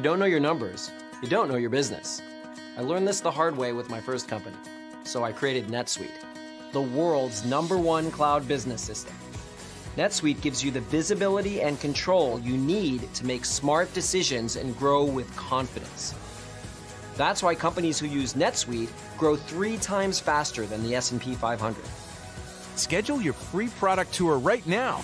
don't know your numbers, you don't know your business. I learned this the hard way with my first company. So I created NetSuite, the world's #1 cloud business system. NetSuite gives you the visibility and control you need to make smart decisions and grow with confidence. That's why companies who use NetSuite grow 3 times faster than the S&P 500. Schedule your free product tour right now.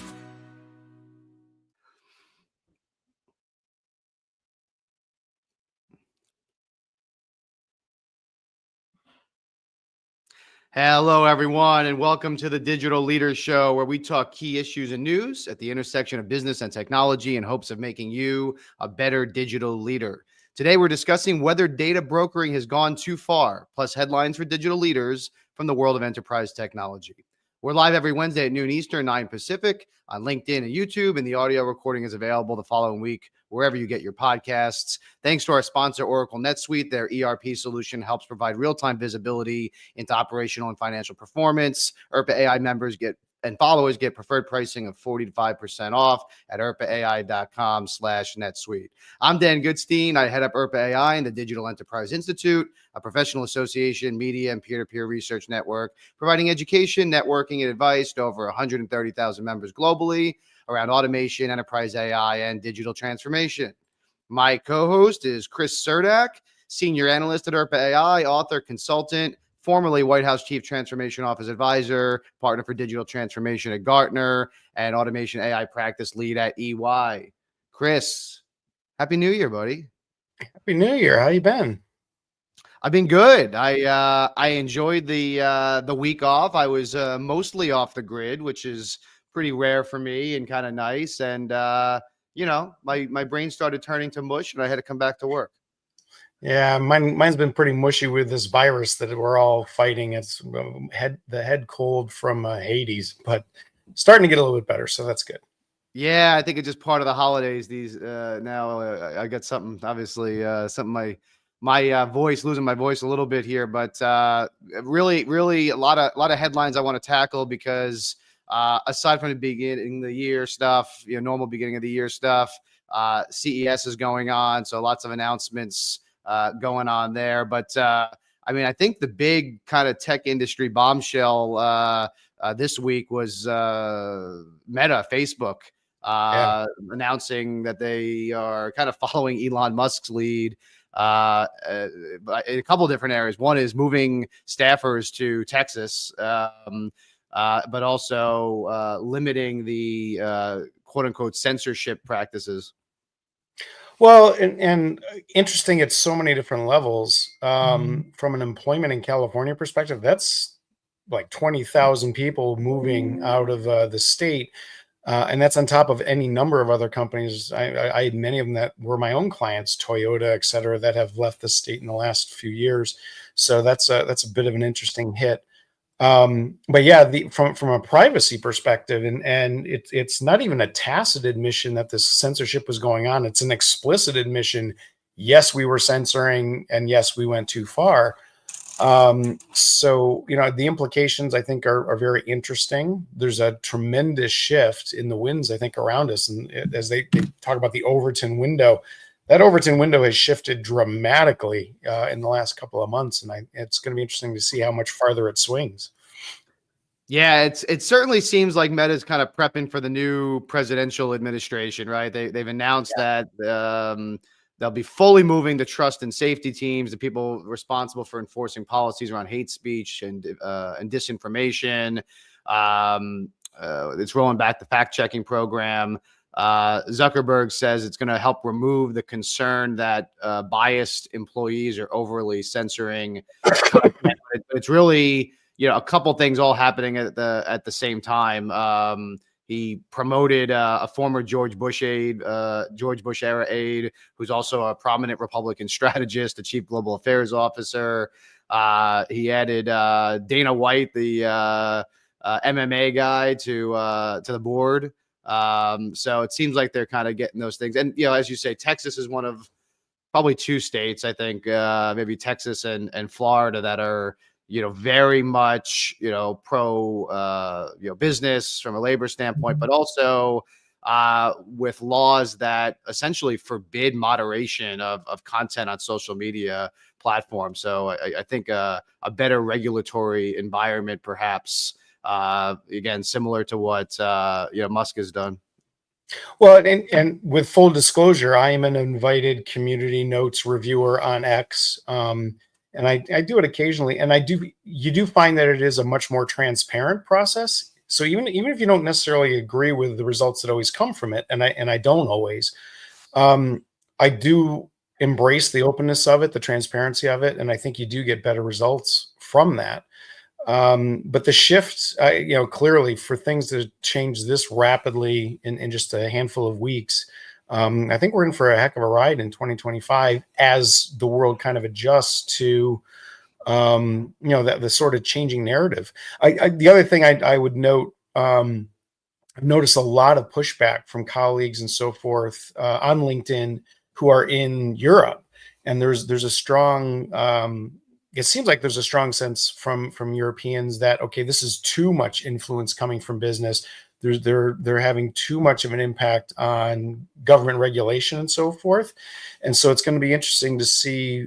Hello, everyone, and welcome to the Digital Leaders Show, where we talk key issues and news at the intersection of business and technology in hopes of making you a better digital leader. Today, we're discussing whether data brokering has gone too far, plus headlines for digital leaders from the world of enterprise technology. We're live every Wednesday at noon Eastern, 9 Pacific on LinkedIn and YouTube, and the audio recording is available the following week wherever you get your podcasts. Thanks to our sponsor, Oracle NetSuite. Their ERP solution helps provide real-time visibility into operational and financial performance. IRPA AI members and followers get preferred pricing of 45% off at irpaai.com/NetSuite. I'm Dan Goodstein. I head up IRPA AI and the Digital Enterprise Institute, a professional association, media, and peer-to-peer research network, providing education, networking, and advice to over 130,000 members globally around automation, enterprise AI, and digital transformation. My co-host is Chris Surdak, senior analyst at IRPA AI, author, consultant, formerly White House Chief Transformation Office Advisor, partner for digital transformation at Gartner, and automation AI practice lead at EY. Chris, Happy New Year, buddy. Happy New Year. How you been? I've been good. I enjoyed the week off. I was mostly off the grid, which is pretty rare for me and kind of nice. And my brain started turning to mush, and I had to come back to work. Yeah, mine's been pretty mushy with this virus that we're all fighting. It's the head cold from Hades, but starting to get a little bit better, so that's good. Yeah, I think it's just part of the holidays. Now I got something, obviously, something my voice, losing my voice a little bit here, but really a lot of headlines I want to tackle because aside from the beginning of the year stuff, normal beginning of the year stuff, CES is going on, so lots of announcements going on there. But I think the big kind of tech industry bombshell this week was Meta, Facebook, announcing that they are kind of following Elon Musk's lead in a couple of different areas. One is moving staffers to Texas, but also limiting the quote unquote censorship practices. Well, and interesting at so many different levels. From an employment in California perspective, that's like 20,000 people moving out of the state. And that's on top of any number of other companies. I had many of them that were my own clients, Toyota, et cetera, that have left the state in the last few years. So that's a bit of an interesting hit. But yeah, from a privacy perspective, and it's not even a tacit admission that this censorship was going on. It's an explicit admission. Yes, we were censoring, and yes, we went too far. So the implications I think are very interesting. There's a tremendous shift in the winds I think around us, and as they talk about the Overton window. That Overton window has shifted dramatically in the last couple of months, and it's going to be interesting to see how much farther it swings. Yeah, it certainly seems like Meta's kind of prepping for the new presidential administration, right? They've announced that they'll be fully moving the trust and safety teams, the people responsible for enforcing policies around hate speech and disinformation. It's rolling back the fact-checking program. Zuckerberg says it's going to help remove the concern that biased employees are overly censoring. It's really, a couple things all happening at the same time. He promoted a former George Bush era aide, who's also a prominent Republican strategist, the chief global affairs officer. He added Dana White, the MMA guy, to the board. So it seems like they're kind of getting those things. And, as you say, Texas is one of probably 2 states, I think, maybe Texas and Florida, that are, very much, pro, business from a labor standpoint, but also with laws that essentially forbid moderation of content on social media platforms. So I think a better regulatory environment, perhaps, again, similar to what Musk has done. Well, and with full disclosure, I am an invited community notes reviewer on X. And I do it occasionally, and you do find that it is a much more transparent process. So even if you don't necessarily agree with the results that always come from it, and I don't always, I do embrace the openness of it, the transparency of it, and I think you do get better results from that. But the shift, clearly for things to change this rapidly in just a handful of weeks, I think we're in for a heck of a ride in 2025 as the world kind of adjusts to, that the sort of changing narrative. The other thing I would note, I've noticed a lot of pushback from colleagues and so forth on LinkedIn who are in Europe, and there's a strong it seems like there's a strong sense from Europeans that, okay, this is too much influence coming from business. They're having too much of an impact on government regulation and so forth. And so it's going to be interesting to see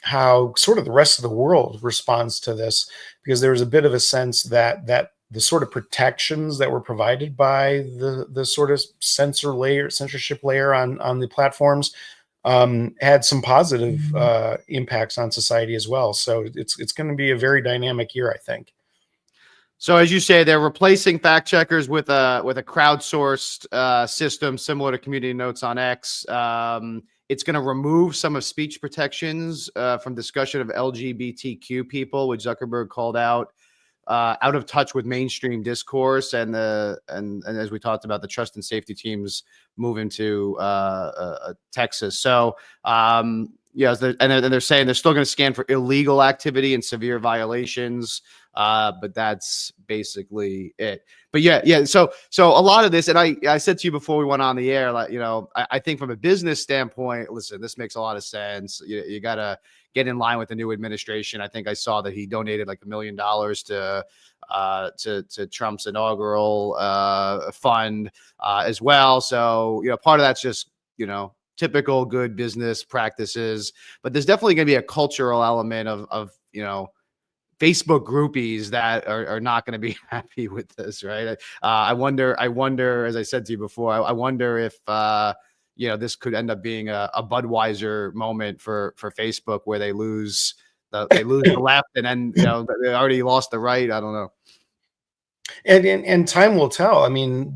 how sort of the rest of the world responds to this, because there's a bit of a sense that the sort of protections that were provided by the sort of censorship layer on the platforms had some positive impacts on society as well. So it's going to be a very dynamic year, I think. So as you say, they're replacing fact checkers with a crowdsourced system similar to Community Notes on X. It's going to remove some of speech protections from discussion of LGBTQ people, which Zuckerberg called out of touch with mainstream discourse, and as we talked about, the trust and safety teams moving to Texas. So and they're saying they're still going to scan for illegal activity and severe violations, but that's basically it. But yeah. So a lot of this, and I said to you before we went on the air, like, I think from a business standpoint, listen, this makes a lot of sense. You got to get in line with the new administration. I think I saw that he donated like $1 million to Trump's inaugural fund as well. So, part of that's just, typical good business practices, but there's definitely going to be a cultural element of Facebook groupies that are not going to be happy with this, right? I wonder, as I said to you before, I wonder if, this could end up being a Budweiser moment for Facebook, where they lose the left, and then they already lost the right. I don't know. And time will tell. I mean,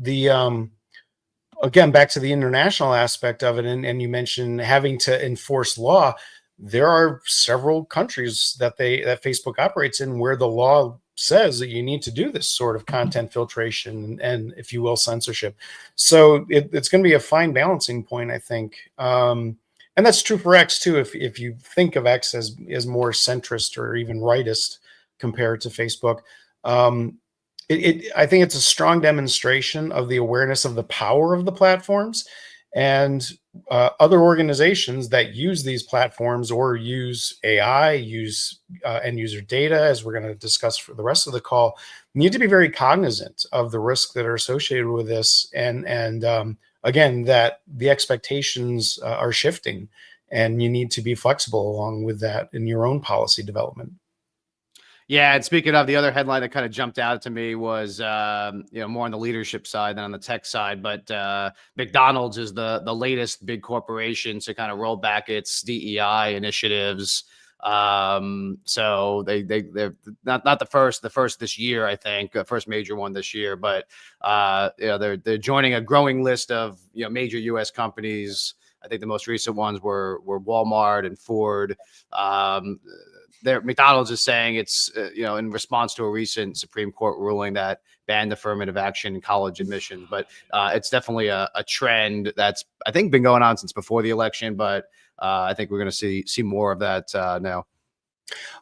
again, back to the international aspect of it, and you mentioned having to enforce law. There are several countries that Facebook operates in where the law says that you need to do this sort of content filtration and, if you will, censorship. So it's going to be a fine balancing point, I think. And that's true for X too. If you think of X as more centrist or even rightist compared to Facebook, I think it's a strong demonstration of the awareness of the power of the platforms, and other organizations that use these platforms or use AI, use end user data, as we're going to discuss for the rest of the call, need to be very cognizant of the risks that are associated with this. And again, that the expectations are shifting, and you need to be flexible along with that in your own policy development. Yeah, and speaking of, the other headline that kind of jumped out to me was, more on the leadership side than on the tech side. But McDonald's is the latest big corporation to kind of roll back its DEI initiatives. So they're not the first this year, I think, first major one this year. But they're joining a growing list of major U.S. companies. I think the most recent ones were Walmart and Ford. McDonald's is saying it's in response to a recent Supreme Court ruling that banned affirmative action in college admission. But it's definitely a trend that's, I think, been going on since before the election. But I think we're going to see more of that now.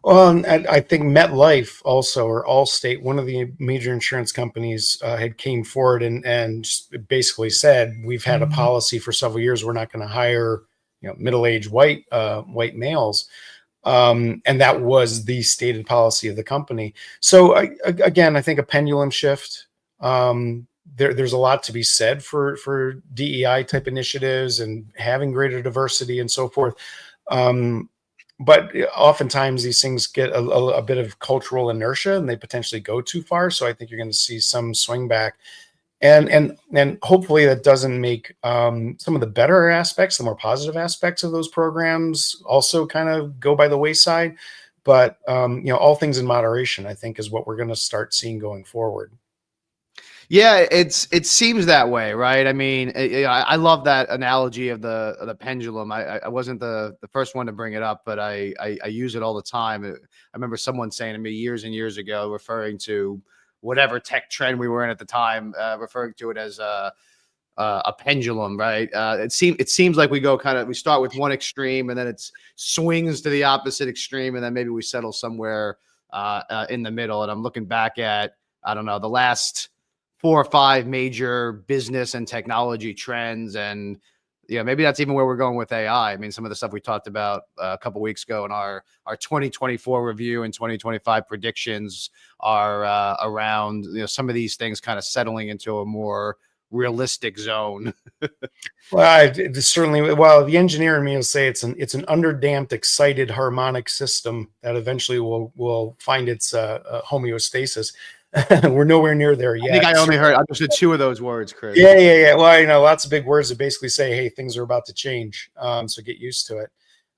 Well, and I think MetLife also, or Allstate, one of the major insurance companies, had came forward and basically said, we've had a policy for several years. We're not going to hire middle-aged white males. And that was the stated policy of the company. So again, I think a pendulum shift. there's a lot to be said for DEI type initiatives and having greater diversity and so forth. But oftentimes these things get a bit of cultural inertia and they potentially go too far. So I think you're going to see some swing back, and hopefully that doesn't make some of the better aspects, the more positive aspects of those programs also kind of go by the wayside. But all things in moderation, I think, is what we're going to start seeing going forward. Yeah, it seems that way, right? I mean, I love that analogy of the pendulum. I wasn't the first one to bring it up, but I use it all the time. I remember someone saying to me years and years ago, referring to whatever tech trend we were in at the time, referring to it as a pendulum, right? It seems like we start with one extreme and then it swings to the opposite extreme, and then maybe we settle somewhere in the middle. And I'm looking back at, I don't know, the last 4 or 5 major business and technology trends. And maybe that's even where we're going with AI. I mean, some of the stuff we talked about a couple of weeks ago in our 2024 review and 2025 predictions are around, some of these things kind of settling into a more realistic zone. Well, certainly. Well, the engineer in me will say it's an underdamped, excited harmonic system that eventually will find its homeostasis. We're nowhere near there yet. I think I only understood 2 of those words, Chris. Yeah. Well, lots of big words that basically say, "Hey, things are about to change." So get used to it.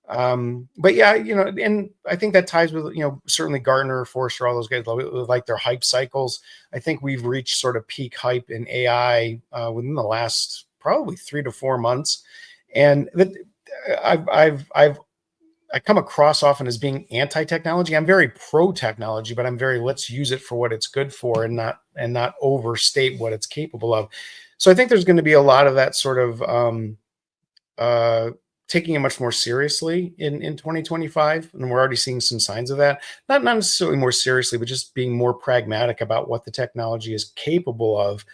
But yeah, and I think that ties with, certainly Gartner, Forrester, all those guys like their hype cycles. I think we've reached sort of peak hype in AI within the last probably 3 to 4 months, and I come across often as being anti-technology. I'm very pro-technology, but I'm very, let's use it for what it's good for and not overstate what it's capable of. So I think there's going to be a lot of that sort of taking it much more seriously in 2025. And we're already seeing some signs of that. Not necessarily more seriously, but just being more pragmatic about what the technology is capable of.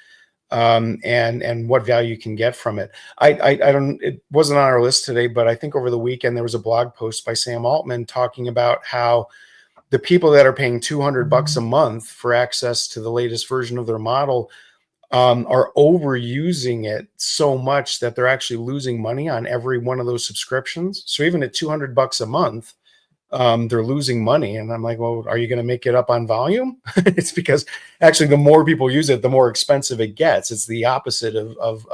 And what value you can get from it. It wasn't on our list today, but I think over the weekend there was a blog post by Sam Altman talking about how the people that are paying $200 a month for access to the latest version of their model are overusing it so much that they're actually losing money on every one of those subscriptions. So even at $200 a month, they're losing money. And I'm like, well, are you going to make it up on volume? It's because actually the more people use it, the more expensive it gets. It's the opposite of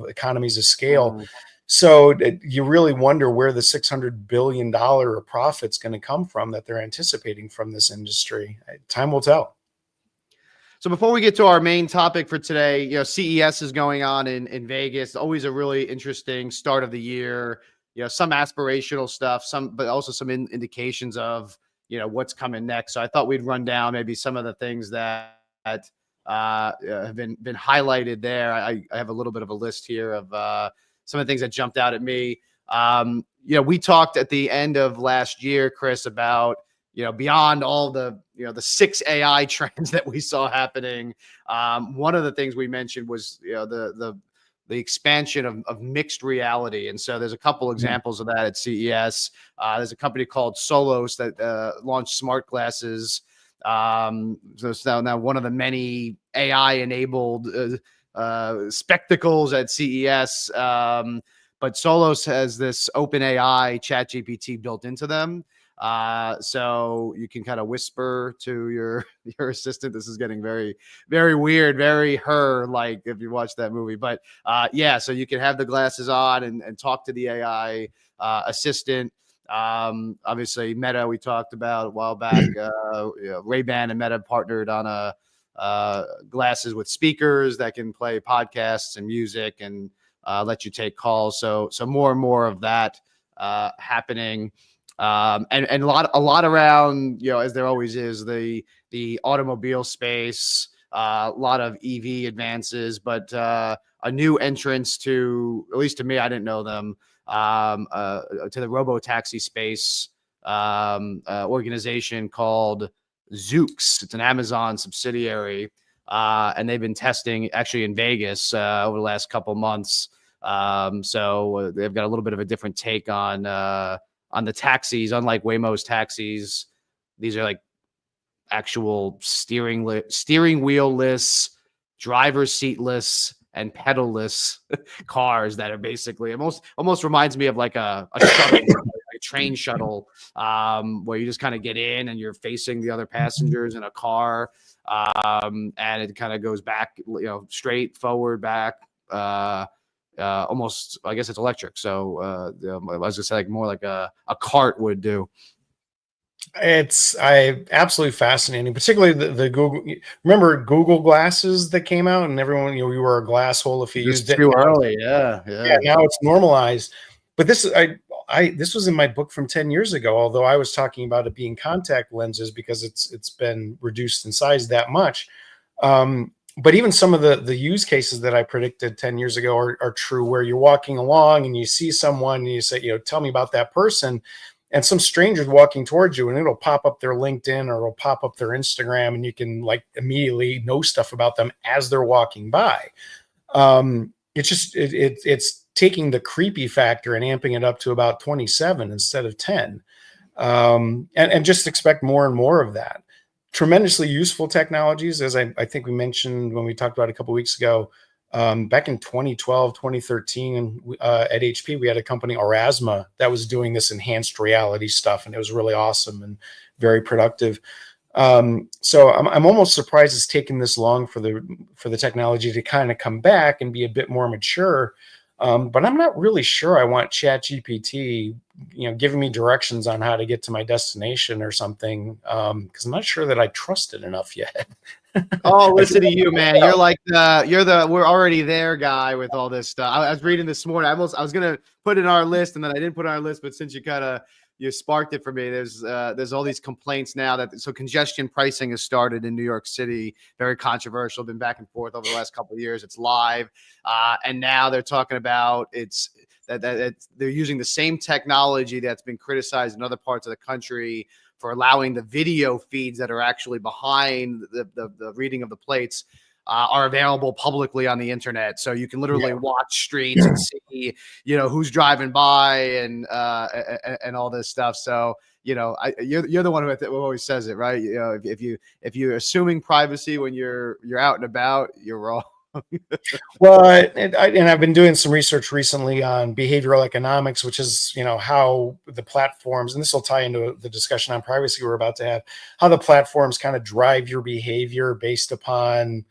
economies of scale. So you really wonder where the $600 billion of profit's going to come from that they're anticipating from this industry. Time will tell. So before we get to our main topic for today, CES is going on in Vegas. Always a really interesting start of the year. Some aspirational stuff, but also some indications of, what's coming next. So I thought we'd run down maybe some of the things that have been highlighted there. I have a little bit of a list here of some of the things that jumped out at me. We talked at the end of last year, Chris, about, beyond all the 6 AI trends that we saw happening. One of the things we mentioned was, the expansion of mixed reality. And so there's a couple examples of that at CES. There's a company called Solos that launched smart glasses. So it's now one of the many AI-enabled spectacles at CES. But Solos has this OpenAI ChatGPT built into them. So you can kind of whisper to your assistant. This is getting very, very weird, very Her-like if you watch that movie. But so you can have the glasses on and talk to the AI assistant. Obviously, Meta, we talked about a while back. Ray-Ban and Meta partnered on glasses with speakers that can play podcasts and music and let you take calls. So more and more of that happening. And a lot around, as there always is, the automobile space, a lot of EV advances, but a new entrance to, at least to me, I didn't know them, to the robo-taxi space organization called Zoox. It's an Amazon subsidiary, and they've been testing actually in Vegas over the last couple months. So they've got a little bit of a different take on the taxis. Unlike Waymo's taxis, these are like actual steering wheel-less driver seatless and pedalless cars that are basically almost reminds me of like a shuttle, a train shuttle, where you just kind of get in and you're facing the other passengers in a car, and it kind of goes back, straight forward, back. Almost, I guess it's electric. So I was gonna say like more like a cart would do. It's absolutely fascinating, particularly the Google. Remember Google glasses that came out, and everyone, you were a glass hole if you used it. Too early, yeah. Now it's normalized. But this this was in my book from 10 years ago. Although I was talking about it being contact lenses because it's been reduced in size that much. But even some of the use cases that I predicted 10 years ago are true, where you're walking along and you see someone and you say, tell me about that person. And some stranger's walking towards you and it'll pop up their LinkedIn or it'll pop up their Instagram and you can like immediately know stuff about them as they're walking by. It's taking the creepy factor and amping it up to about 27 instead of 10. And just expect more and more of that. Tremendously useful technologies, as I think we mentioned when we talked about it a couple of weeks ago. Back in 2012, 2013, at HP, we had a company, Aurasma, that was doing this enhanced reality stuff, and it was really awesome and very productive. So I'm almost surprised it's taken this long for the technology to kind of come back and be a bit more mature. But I'm not really sure I want ChatGPT, giving me directions on how to get to my destination or something, because I'm not sure that I trust it enough yet. Oh, listen to you, man. You're like we're already there guy with all this stuff. I was reading this morning. I was gonna put it on our list, and then I didn't put it on our list. But since you sparked it for me, there's all these complaints now so congestion pricing has started in New York City. Very controversial. Been back and forth over the last couple of years. It's live, and now they're talking about that they're using the same technology that's been criticized in other parts of the country for allowing the video feeds that are actually behind the reading of the plates are available publicly on the internet. So you can literally watch streets and see, who's driving by and all this stuff. So, you're the one who always says it, right? If you're assuming privacy when you're out and about, you're wrong. Well, and I've been doing some research recently on behavioral economics, which is, how the platforms, and this will tie into the discussion on privacy we're about to have, how the platforms kind of drive your behavior based upon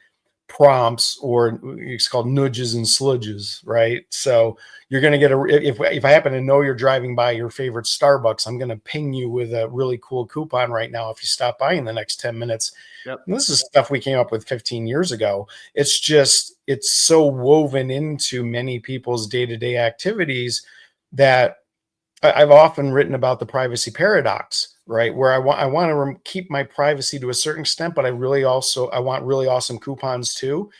prompts, or it's called nudges and sludges, right? So you're going to get if I happen to know you're driving by your favorite Starbucks, I'm going to ping you with a really cool coupon right now if you stop by in the next 10 minutes. Yep. This is stuff we came up with 15 years ago. It's so woven into many people's day-to-day activities that I've often written about the privacy paradox, right? Where I want to keep my privacy to a certain extent, but I want really awesome coupons too.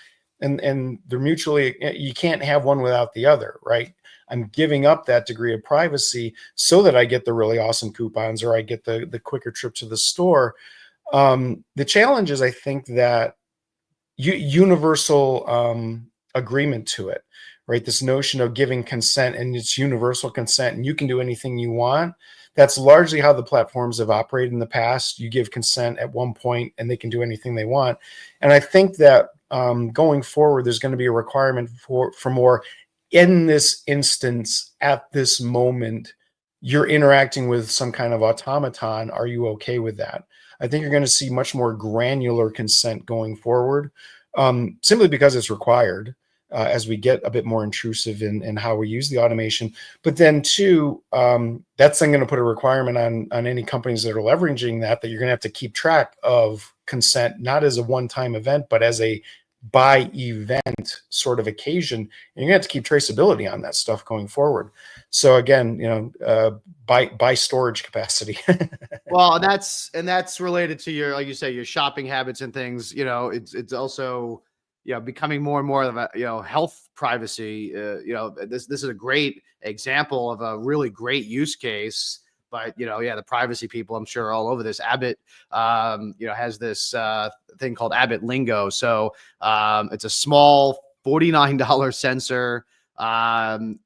And they're mutually, you can't have one without the other, right? I'm giving up that degree of privacy so that I get the really awesome coupons or I get the quicker trip to the store. The challenge is, I think, that universal agreement to it, right? This notion of giving consent, and it's universal consent and you can do anything you want. That's largely how the platforms have operated in the past. You give consent at one point and they can do anything they want. And I think that going forward, there's going to be a requirement for more. In this instance, at this moment, you're interacting with some kind of automaton. Are you okay with that? I think you're going to see much more granular consent going forward, simply because it's required as we get a bit more intrusive in how we use the automation. But then too, that's then going to put a requirement on any companies that are leveraging that you're going to have to keep track of consent, not as a one-time event, but as a by event sort of occasion. And you're gonna have to keep traceability on that stuff going forward. So again, by storage capacity. Well, that's related to your, like you say, your shopping habits and things. It's also becoming more and more of a health privacy. This is a great example of a really great use case. But the privacy people, I'm sure, are all over this. Abbott, has this thing called Abbott Lingo. So it's a small $49 sensor.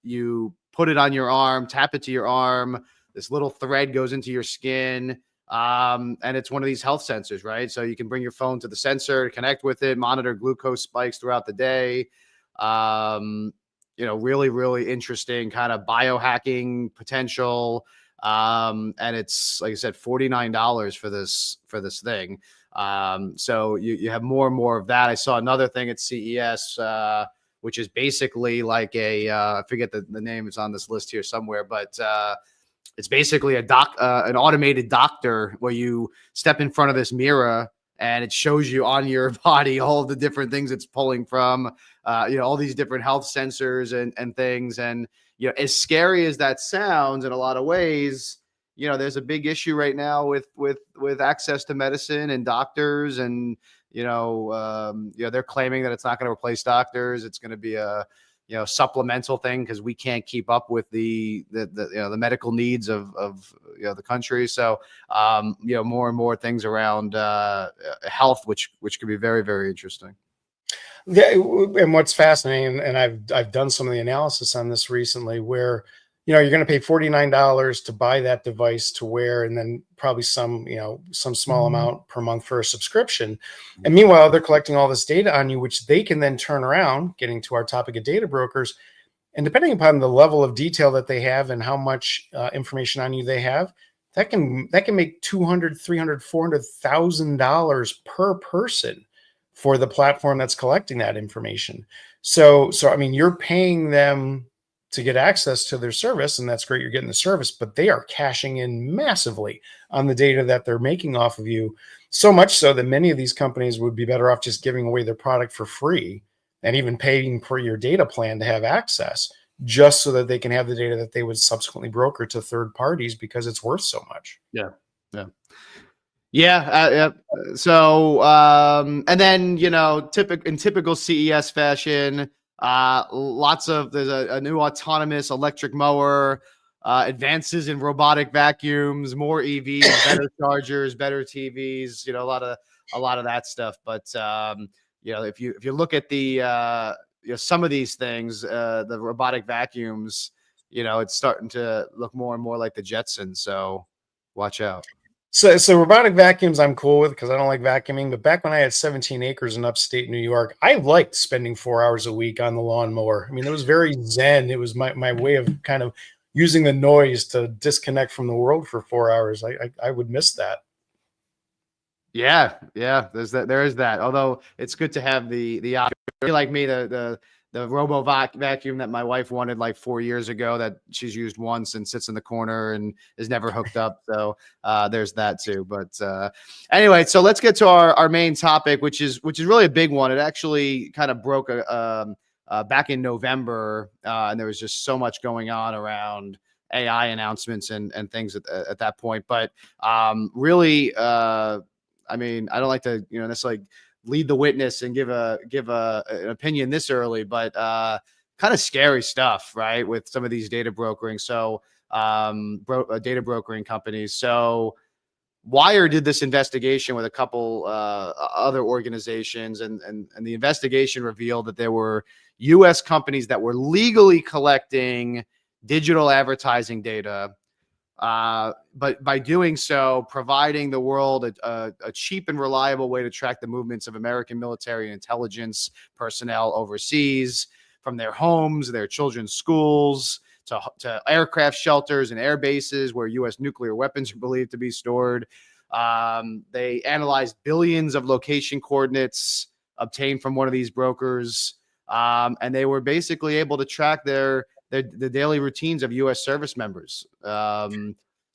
You put it on your arm, tap it to your arm. This little thread goes into your skin. And it's one of these health sensors, right? So you can bring your phone to the sensor, connect with it, monitor glucose spikes throughout the day. Really, really interesting kind of biohacking potential. And it's, like I said, $49 for this thing. So you have more and more of that. I saw another thing at CES, which is basically like I forget the name, is on this list here somewhere, but it's basically an automated doctor where you step in front of this mirror and it shows you on your body all the different things it's pulling from, all these different health sensors and things. And, as scary as that sounds in a lot of ways, there's a big issue right now with access to medicine and doctors. And, they're claiming that it's not going to replace doctors. It's going to be a, supplemental thing because we can't keep up with the medical needs of the country. So, more and more things around health, which could be very, very interesting. Yeah, and what's fascinating, and I've done some of the analysis on this recently, where you're going to pay $49 to buy that device to wear, and then probably some small amount per month for a subscription. And meanwhile, they're collecting all this data on you, which they can then turn around, getting to our topic of data brokers. And depending upon the level of detail that they have and how much information on you they have, that can make $200,000, $300,000, $400,000 per person for the platform that's collecting that information. So I mean, you're paying them to get access to their service, and that's great, you're getting the service, but they are cashing in massively on the data that they're making off of you. So much so that many of these companies would be better off just giving away their product for free and even paying for your data plan to have access, just so that they can have the data that they would subsequently broker to third parties because it's worth so much. Yeah. So, and then, in typical CES fashion, there's a new autonomous electric mower, advances in robotic vacuums, more EVs, better chargers, better TVs, a lot of that stuff. But, if you look at the, some of these things, the robotic vacuums, it's starting to look more and more like the Jetsons. So watch out. So robotic vacuums I'm cool with because I don't like vacuuming. But back when I had 17 acres in upstate New York, I liked spending 4 hours a week on the lawnmower. I mean, it was very zen. It was my way of kind of using the noise to disconnect from the world for 4 hours. I would miss that. Yeah. There is that. Although it's good to have the option. Like me, the robo vacuum that my wife wanted like 4 years ago that she's used once and sits in the corner and is never hooked up. So there's that too. But anyway, so let's get to our main topic, which is really a big one. It actually kind of broke back in November, and there was just so much going on around AI announcements and things at that point. But really, I mean, I don't like to necessarily lead the witness and give an opinion this early, but kind of scary stuff, right? With some of these data brokering. So data brokering companies. So Wire did this investigation with a couple other organizations, and the investigation revealed that there were U.S. companies that were legally collecting digital advertising data, but by doing so, providing the world a cheap and reliable way to track the movements of American military and intelligence personnel overseas, from their homes, their children's schools, to aircraft shelters and air bases where U.S. nuclear weapons are believed to be stored. They analyzed billions of location coordinates obtained from one of these brokers, and they were basically able to track the daily routines of U.S. service members.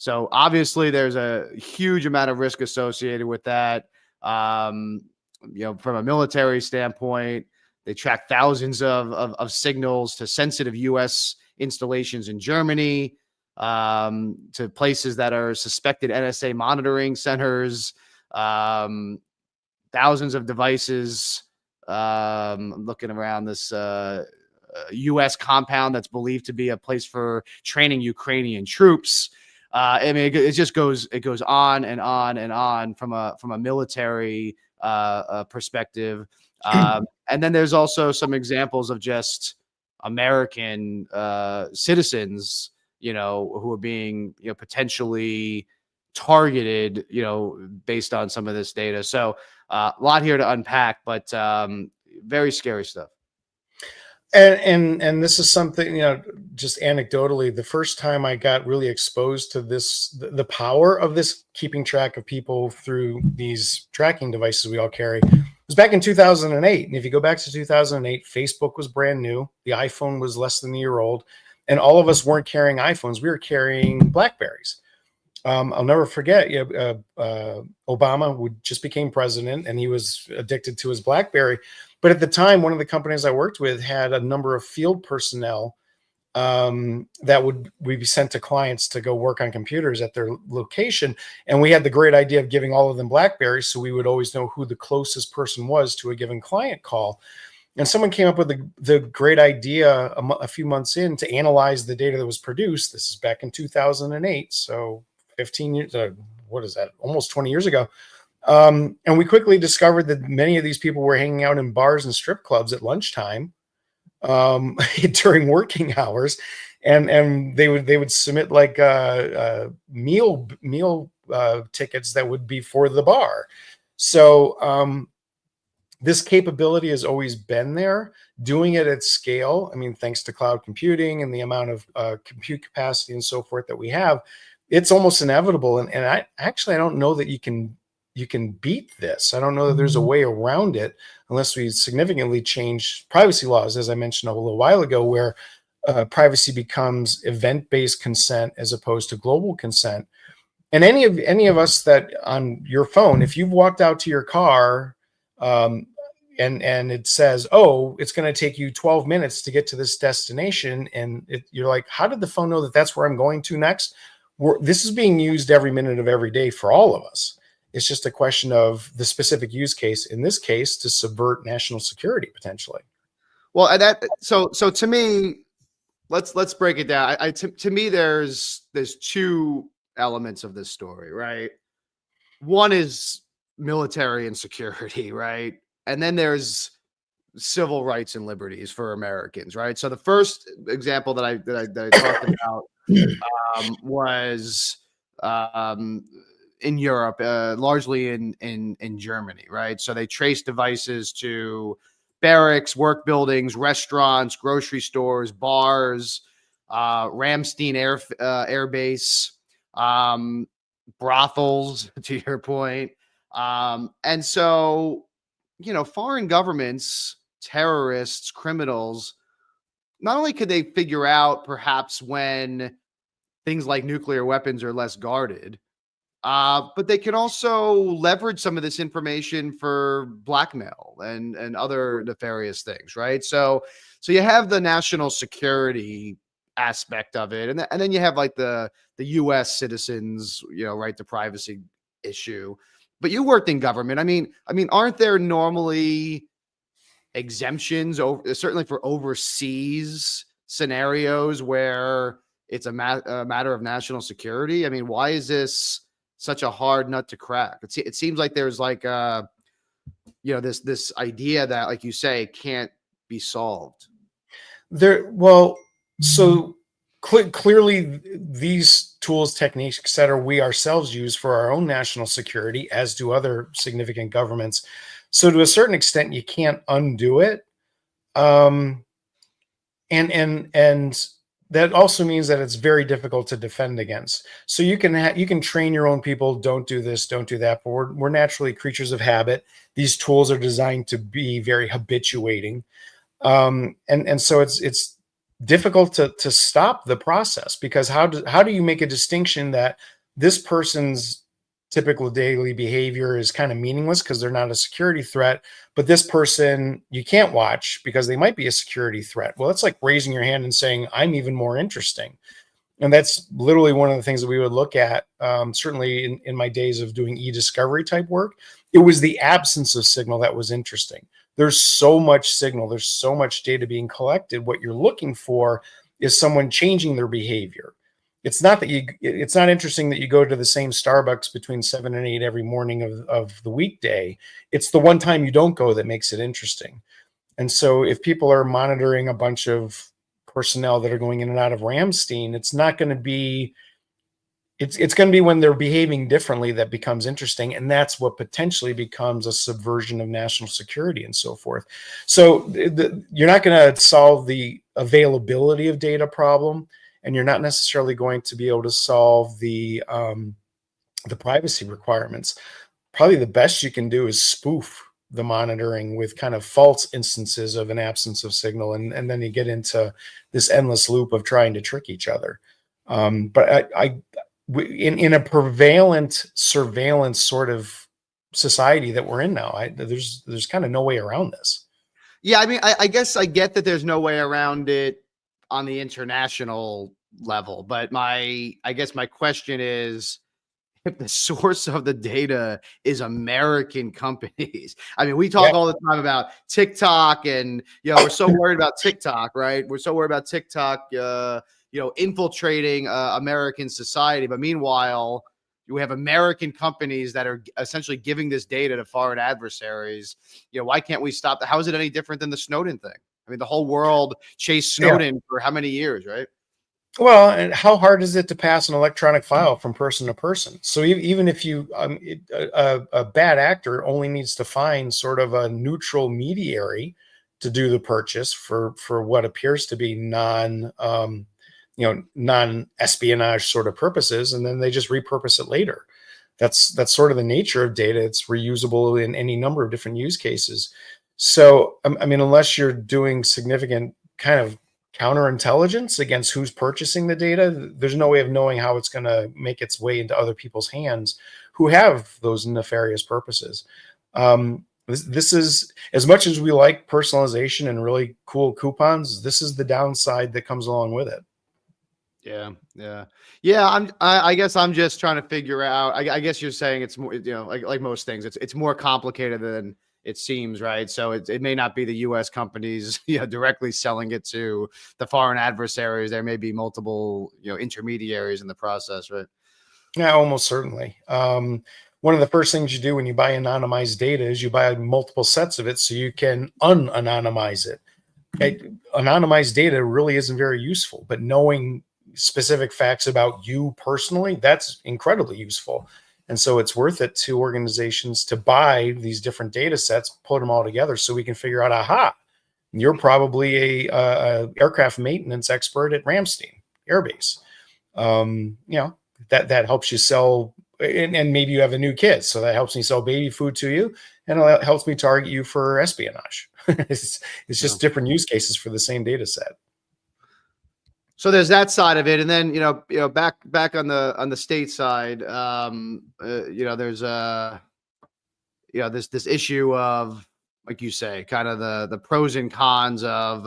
So obviously there's a huge amount of risk associated with that. From a military standpoint, they track thousands of signals to sensitive U.S. installations in Germany, to places that are suspected NSA monitoring centers, thousands of devices. I'm looking around this U.S. compound that's believed to be a place for training Ukrainian troops. I mean, it just goes on and on and on from a military perspective. And then there's also some examples of just American citizens, who are being potentially targeted, based on some of this data. So a lot here to unpack, but very scary stuff. And this is something, just anecdotally, the first time I got really exposed to this, the power of this keeping track of people through these tracking devices we all carry, was back in 2008. And if you go back to 2008, Facebook was brand new. The iPhone was less than a year old. And all of us weren't carrying iPhones. We were carrying BlackBerries. I'll never forget, Obama just became president, and he was addicted to his BlackBerry. But at the time, one of the companies I worked with had a number of field personnel that would be sent to clients to go work on computers at their location. And we had the great idea of giving all of them BlackBerries, so we would always know who the closest person was to a given client call. And someone came up with the great idea a few months in to analyze the data that was produced. This is back in 2008, so 15 years, what is that? Almost 20 years ago. And we quickly discovered that many of these people were hanging out in bars and strip clubs at lunchtime during working hours, and they would submit like meal tickets that would be for the bar. So this capability has always been there. Doing it at scale, I mean, thanks to cloud computing and the amount of compute capacity and so forth that we have, it's almost inevitable. And I don't know that you can beat this. I don't know that there's a way around it unless we significantly change privacy laws, as I mentioned a little while ago, where privacy becomes event-based consent as opposed to global consent. And any of us that on your phone, if you've walked out to your car and it says, oh, it's going to take you 12 minutes to get to this destination, and you're like, how did the phone know that that's where I'm going to next? This is being used every minute of every day for all of us. It's just a question of the specific use case, in this case, to subvert national security potentially. Well, so to me, let's break it down. To me, there's two elements of this story, right? One is military and security, right? And then there's civil rights and liberties for Americans, right? So the first example that I talked about was in Europe, largely in Germany, right? So they trace devices to barracks, work buildings, restaurants, grocery stores, bars, Ramstein Air Base, brothels, to your point. And so, foreign governments, terrorists, criminals, not only could they figure out perhaps when things like nuclear weapons are less guarded, but they can also leverage some of this information for blackmail and other nefarious things, right? So you have the national security aspect of it, and then you have like the U.S. citizens, right to privacy issue. But you worked in government. I mean, aren't there normally exemptions, certainly for overseas scenarios where it's a matter of national security? I mean, why is this such a hard nut to crack? It seems like there's like this idea that, like you say, can't be solved. So clearly these tools, techniques, etc., we ourselves use for our own national security, as do other significant governments. So to a certain extent, you can't undo it. And that also means that it's very difficult to defend against. So you can train your own people, don't do this, don't do that, but we're naturally creatures of habit. These tools are designed to be very habituating. And so it's difficult to stop the process, because how do you make a distinction that this person's typical daily behavior is kind of meaningless because they're not a security threat, but this person you can't watch because they might be a security threat? Well, it's like raising your hand and saying, I'm even more interesting. And that's literally one of the things that we would look at. Certainly in my days of doing e-discovery type work, it was the absence of signal that was interesting. There's so much signal, there's so much data being collected. What you're looking for is someone changing their behavior. It's not interesting that you go to the same Starbucks between 7 and 8 every morning of the weekday. It's the one time you don't go that makes it interesting. And so if people are monitoring a bunch of personnel that are going in and out of Ramstein, it's not going to be It's going to be when they're behaving differently that becomes interesting, and that's what potentially becomes a subversion of national security and so forth. So you're not going to solve the availability of data problem, and you're not necessarily going to be able to solve the privacy requirements. Probably the best you can do is spoof the monitoring with kind of false instances of an absence of signal, and then you get into this endless loop of trying to trick each other. But in a prevalent surveillance sort of society that we're in now, there's kind of no way around this. Yeah, I mean, I guess I get that there's no way around it on the international level, but I guess my question is, if the source of the data is American companies. I mean, we talk all the time about TikTok, and we're so worried about TikTok, right? We're so worried about TikTok, infiltrating American society. But meanwhile, we have American companies that are essentially giving this data to foreign adversaries. Why can't we stop that? How is it any different than the Snowden thing? I mean, the whole world chased Snowden for how many years, right? Well, and how hard is it to pass an electronic file from person to person? So even if you, a bad actor only needs to find sort of a neutral mediary to do the purchase for what appears to be non-espionage sort of purposes, and then they just repurpose it later. That's sort of the nature of data. It's reusable in any number of different use cases. So, I mean, unless you're doing significant kind of counterintelligence against who's purchasing the data, there's no way of knowing how it's going to make its way into other people's hands who have those nefarious purposes. This is, as much as we like personalization and really cool coupons, this is the downside that comes along with it. Yeah. I guess I'm just trying to figure out. I guess you're saying it's more, like most things, it's more complicated than it seems, right? So it may not be the U.S. companies, directly selling it to the foreign adversaries. There may be multiple, intermediaries in the process, right? Yeah, almost certainly. One of the first things you do when you buy anonymized data is you buy multiple sets of it so you can unanonymize it. Anonymized data really isn't very useful, but knowing specific facts about you personally, that's incredibly useful. And so it's worth it to organizations to buy these different data sets, put them all together so we can figure out, aha, you're probably a aircraft maintenance expert at Ramstein Air Base. That helps you sell, and maybe you have a new kid, so that helps me sell baby food to you, and it helps me target you for espionage. It's just different use cases for the same data set. So there's that side of it, and then back on the state side, there's this issue of, like you say, kind of the pros and cons of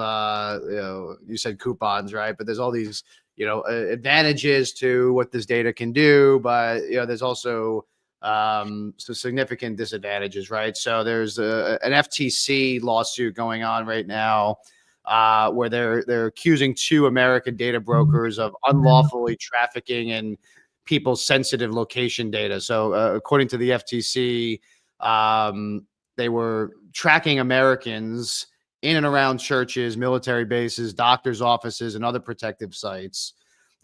you said coupons, right? But there's all these advantages to what this data can do, but there's also some significant disadvantages, right? So there's an FTC lawsuit going on right now, where they're accusing 2 American data brokers of unlawfully trafficking in people's sensitive location data. So according to the FTC, they were tracking Americans in and around churches, military bases, doctors' offices, and other protective sites.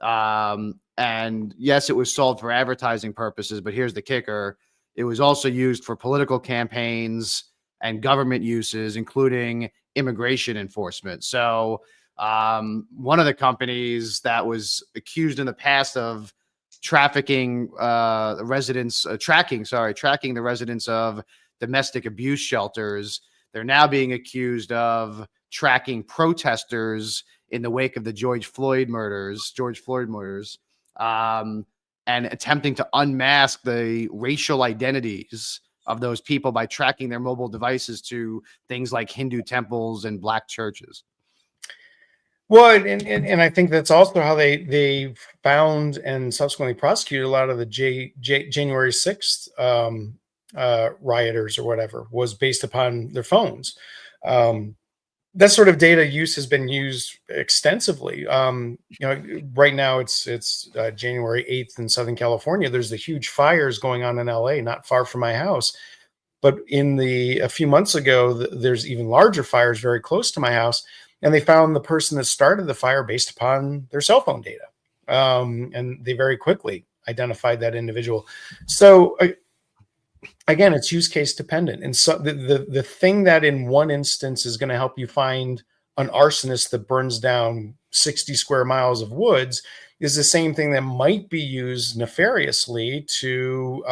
And yes, it was sold for advertising purposes, but here's the kicker. It was also used for political campaigns and government uses, including immigration enforcement. So one of the companies that was accused in the past of tracking the residents of domestic abuse shelters, they're now being accused of tracking protesters in the wake of the George Floyd murders, and attempting to unmask the racial identities of those people by tracking their mobile devices to things like Hindu temples and Black churches. Well, and I think that's also how they found and subsequently prosecuted a lot of the January 6th rioters or whatever, was based upon their phones. That sort of data use has been used extensively. Right now it's January 8th in Southern California. There's the huge fires going on in LA, not far from my house. But a few months ago, there's even larger fires very close to my house. And they found the person that started the fire based upon their cell phone data. And they very quickly identified that individual. So again, it's use case dependent. And so the thing that in one instance is going to help you find an arsonist that burns down 60 square miles of woods is the same thing that might be used nefariously to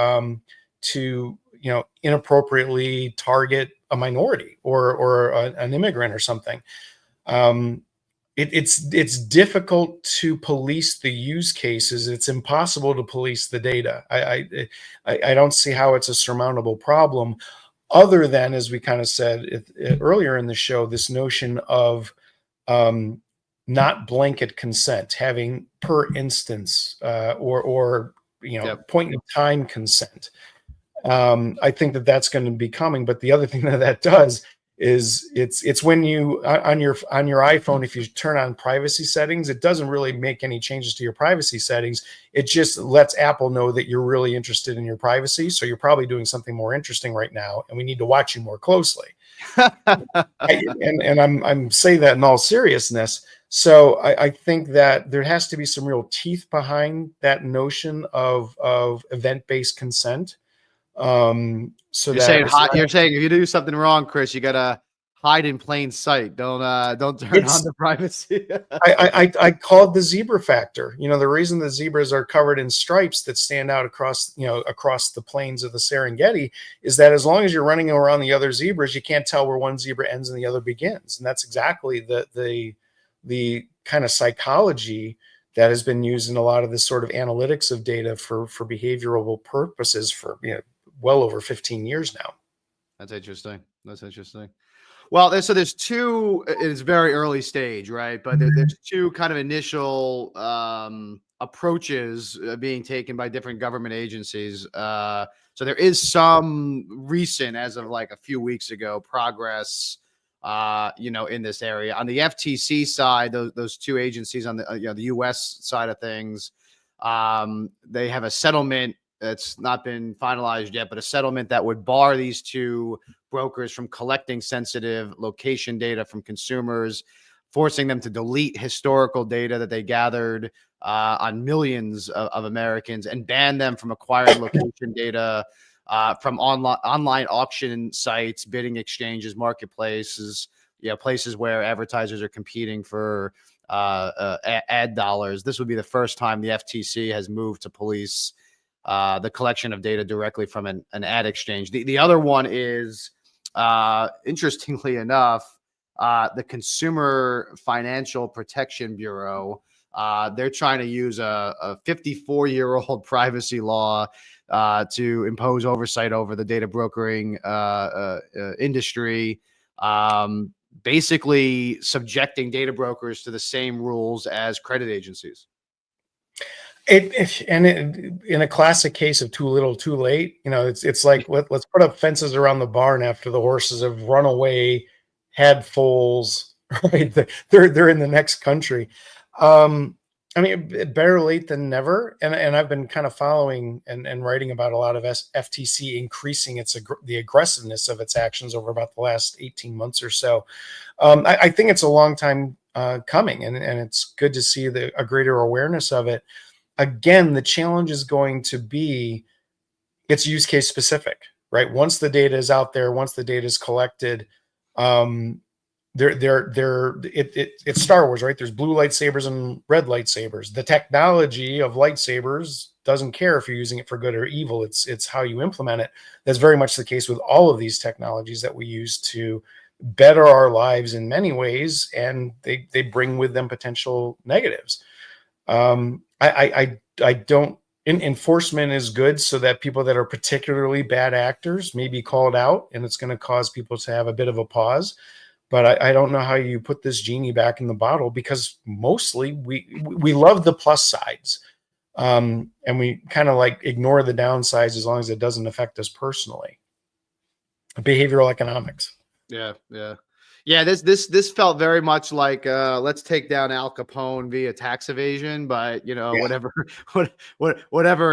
inappropriately target a minority or an immigrant or something. It's difficult to police the use cases. It's impossible to police the data. I don't see how it's a surmountable problem, other than, as we kind of said earlier in the show, this notion of not blanket consent, having per instance or point in time consent. I think that's going to be coming. But the other thing that does is it's when you on your iPhone, if you turn on privacy settings, it doesn't really make any changes to your privacy settings. It just lets Apple know that you're really interested in your privacy. So you're probably doing something more interesting right now, and we need to watch you more closely. I'm saying that in all seriousness. So I think that there has to be some real teeth behind that notion of event-based consent. So you're saying if you do something wrong, Chris, you gotta hide in plain sight. Don't turn on the privacy. I call it the zebra factor. The reason the zebras are covered in stripes that stand out across the plains of the Serengeti is that as long as you're running around the other zebras, you can't tell where one zebra ends and the other begins. And that's exactly the kind of psychology that has been used in a lot of this sort of analytics of data for behavioral purposes for well over 15 years now. That's interesting. Well, there's two. It's very early stage, right? But there's two kind of initial approaches being taken by different government agencies. So there is some recent, as of like a few weeks ago, progress. In this area. On the FTC side, those two agencies on the the U.S. side of things, they have a settlement. It's not been finalized yet, but a settlement that would bar these two brokers from collecting sensitive location data from consumers, forcing them to delete historical data that they gathered on millions of Americans, and ban them from acquiring location data from online auction sites, bidding exchanges, marketplaces, places where advertisers are competing for ad dollars. This would be the first time the FTC has moved to police the collection of data directly from an ad exchange. The other one is, interestingly enough, the Consumer Financial Protection Bureau. They're trying to use a 54-year-old privacy law to impose oversight over the data brokering industry, basically subjecting data brokers to the same rules as credit agencies. In a classic case of too little, too late, it's like let's put up fences around the barn after the horses have run away, had foals, right? They're in the next country. Better late than never. And I've been kind of following and writing about a lot of FTC increasing the aggressiveness of its actions over about the last 18 months or so. I think it's a long time coming, and it's good to see a greater awareness of it. Again, the challenge is going to be it's use case specific, right? Once the data is out there, once the data is collected, it's Star Wars, right? There's blue lightsabers and red lightsabers. The technology of lightsabers doesn't care if you're using it for good or evil. It's how you implement it. That's very much the case with all of these technologies that we use to better our lives in many ways, and they bring with them potential negatives. I don't. Enforcement is good so that people that are particularly bad actors may be called out, and it's going to cause people to have a bit of a pause. But I don't know how you put this genie back in the bottle, because mostly we love the plus sides, and we kind of like ignore the downsides as long as it doesn't affect us personally. Behavioral economics. Yeah. This felt very much like let's take down Al Capone via tax evasion, but whatever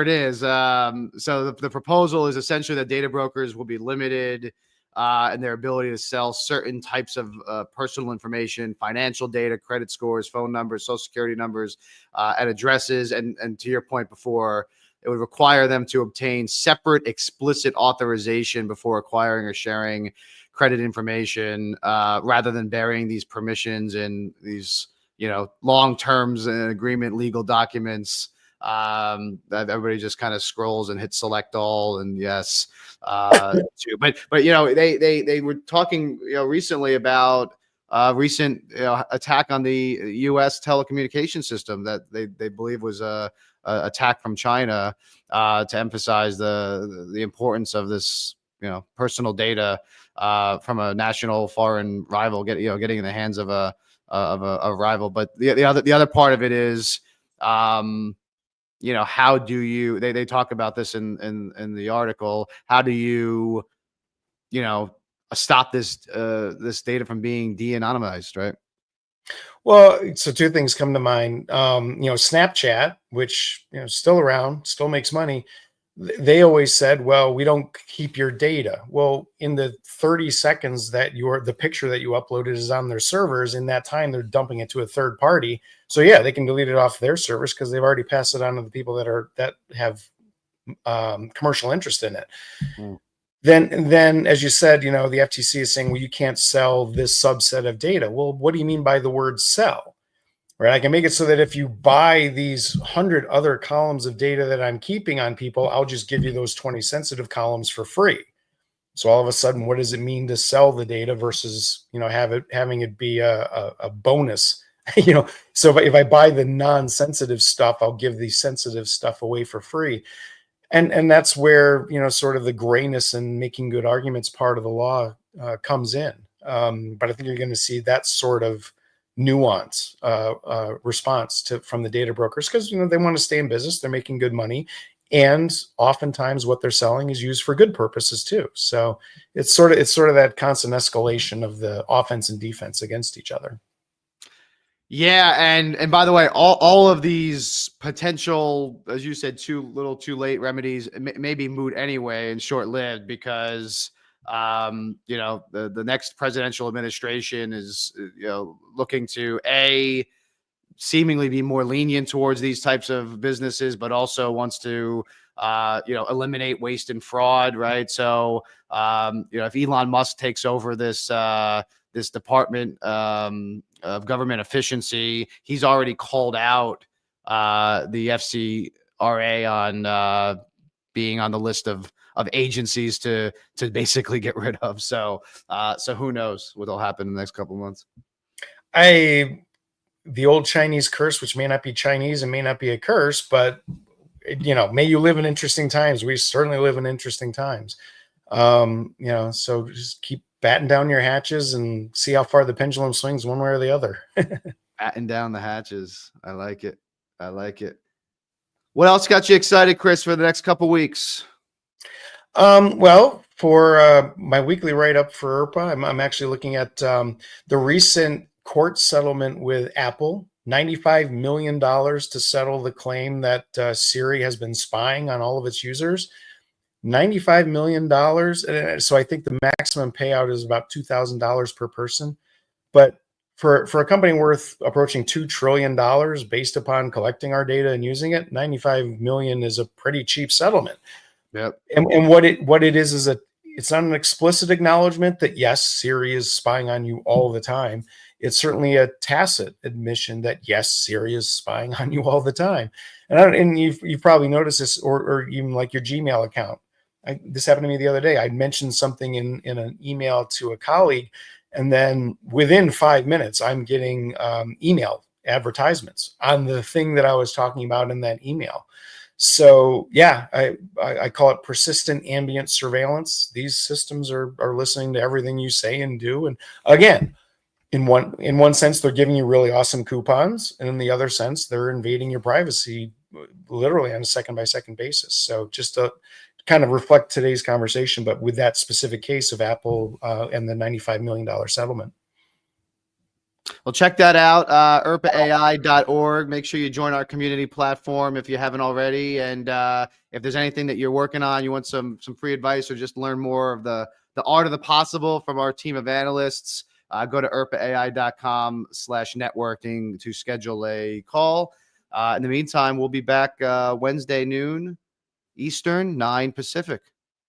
it is. So the proposal is essentially that data brokers will be limited in their ability to sell certain types of personal information, financial data, credit scores, phone numbers, social security numbers, and addresses. And to your point before, it would require them to obtain separate explicit authorization before acquiring or sharing credit information, rather than burying these permissions in these, long terms and agreement legal documents that everybody just kind of scrolls and hits select all and yes. But they were talking recently about recent attack on the U.S. telecommunication system that they believe was a attack from China, to emphasize the importance of this personal data from a national foreign rival getting in the hands of a rival. But the other part of it is how do you they talk about this in the article, how do you stop this data from being de-anonymized, right? Well, so two things come to mind. Snapchat, which still around, still makes money. They always said, well, we don't keep your data. Well, in the 30 seconds that the picture that you uploaded is on their servers, in that time they're dumping it to a third party. So yeah, they can delete it off their servers because they've already passed it on to the people that have commercial interest in it. Mm. Then, as you said, the FTC is saying, well, you can't sell this subset of data. Well, what do you mean by the word sell? Right? I can make it so that if you buy these 100 other columns of data that I'm keeping on people, I'll just give you those 20 sensitive columns for free. So all of a sudden, what does it mean to sell the data versus having it be a bonus? So if I buy the non-sensitive stuff, I'll give the sensitive stuff away for free. And that's where, sort of the grayness and making good arguments part of the law comes in. But I think you're going to see that sort of nuance response from the data brokers because, they want to stay in business. They're making good money. And oftentimes what they're selling is used for good purposes too. So it's sort of that constant escalation of the offense and defense against each other. Yeah, and by the way, all of these potential, as you said, too late remedies may be moot anyway and short lived because the next presidential administration is looking to seemingly be more lenient towards these types of businesses, but also wants to eliminate waste and fraud, right? So if Elon Musk takes over this department of government efficiency, he's already called out the FCRA on being on the list of agencies to basically get rid of. So who knows what'll happen in the next couple of months? The old Chinese curse, which may not be Chinese and may not be a curse, but may you live in interesting times. We certainly live in interesting times. So just keep batten down your hatches and see how far the pendulum swings one way or the other. Batten down the hatches. I like it. What else got you excited, Chris, for the next couple weeks? Well, for my weekly write-up for IRPA, I'm actually looking at the recent court settlement with Apple, $95 million to settle the claim that Siri has been spying on all of its users. $95 million. So I think the maximum payout is about $2,000 per person. But for a company worth approaching $2 trillion based upon collecting our data and using it, $95 million is a pretty cheap settlement. Yep. And what it is it's not an explicit acknowledgement that yes, Siri is spying on you all the time. It's certainly a tacit admission that yes, Siri is spying on you all the time. And you've probably noticed this, or even like your Gmail account. This happened to me the other day. I mentioned something in an email to a colleague, and then within 5 minutes, I'm getting email advertisements on the thing that I was talking about in that email. So yeah, I call it persistent ambient surveillance. These systems are listening to everything you say and do. And again, in one sense, they're giving you really awesome coupons, and in the other sense, they're invading your privacy literally on a second-by-second basis. So just to kind of reflect today's conversation, but with that specific case of Apple and the $95 million settlement. Well, check that out, IRPAAI.org. Make sure you join our community platform if you haven't already. And if there's anything that you're working on, you want some free advice or just learn more of the art of the possible from our team of analysts, go to IRPAAI.com/networking to schedule a call. In the meantime, we'll be back Wednesday noon Eastern, 9 Pacific.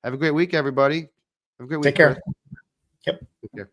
Have a great week, everybody. Have a great week. Take care. Chris. Yep. Take care.